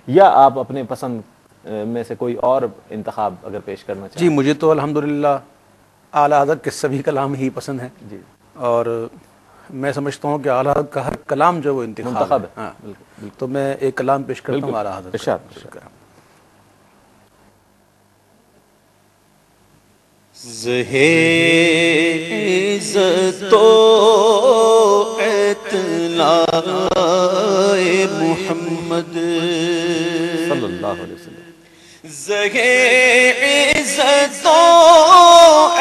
یا آپ اپنے پسند میں سے کوئی اور انتخاب اگر پیش کرنا چاہیں؟ جی مجھے تو الحمدللہ اعلیٰ حضرت کے سبھی کلام ہی پسند ہیں جی، اور میں سمجھتا ہوں کہ اعلیٰ حضرت کا ہر کلام جو وہ منتخب ہے. ہے. ہاں بالکل تو میں ایک کلام پیش کرتا ہوں بالکل. اعلیٰ حضرت ارشاد. کا. زہے عزت و اطلاع محمد صلی اللہ علیہ وسلم. زہے عزت و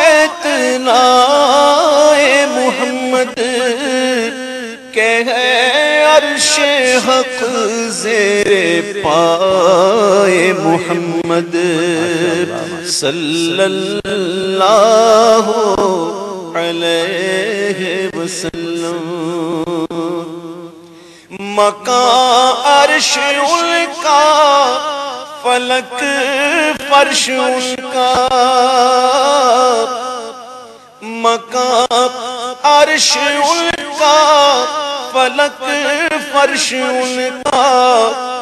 اطلاع محمد کہ ہے عرش حق زیر پائے محمد صلی اللہ علیہ وسلم. مکان عرش ان کا فلک فرش ان کا مکان عرش ان کا فلک فرش ان کا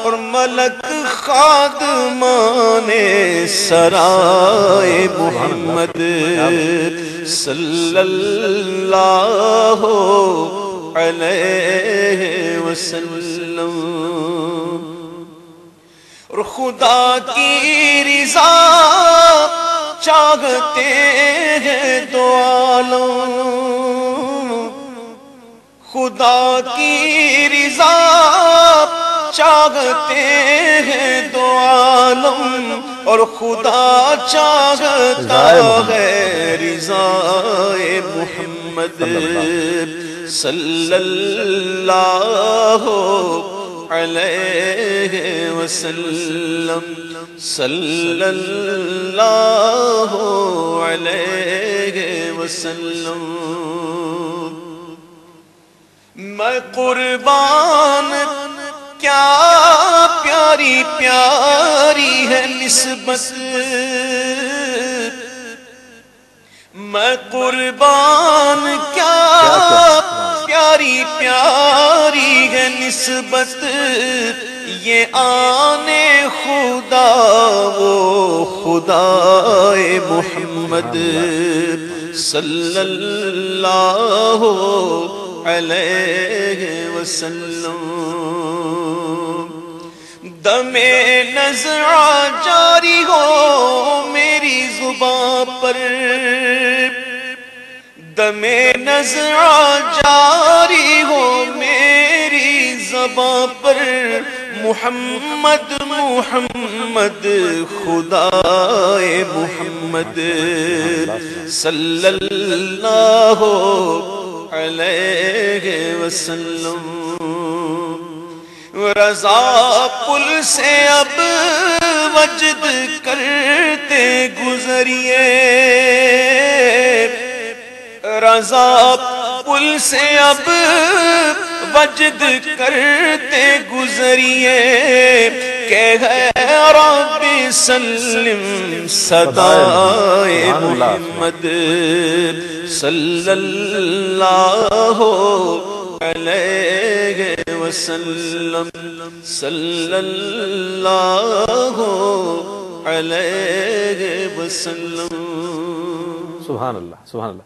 اور ملک خادمان سرائے محمد صلی اللہ علیہ وسلم. اور خدا کی رضا چاہتے ہیں دو عالم خدا کی رضا چاہتے ہیں دو عالم اور خدا چاہتا ہے رضا محمد صلی اللہ علیہ وسلم صلی اللہ علیہ وسلم. میں قربان کیا پیاری پیاری ہے نسبت میں قربان کیا پیاری پیاری ہے نسبت یہ آنے خدا وہ خدا محمد صلی اللہ علیہ وسلم. دم نزع جاری ہو میری زبان پر دم نزع جاری ہو میری زبان پر محمد محمد خدا محمد صلی اللہ علیہ وسلم. رضا پل سے اب وجد کرتے گزریے رضا پل سے اب وجد کرتے گزریے کہ ہے رب سلم صدائے محمد صلی اللہ علیہ وسلم صلی اللہ علیہ وسلم. سبحان اللہ سبحان اللہ.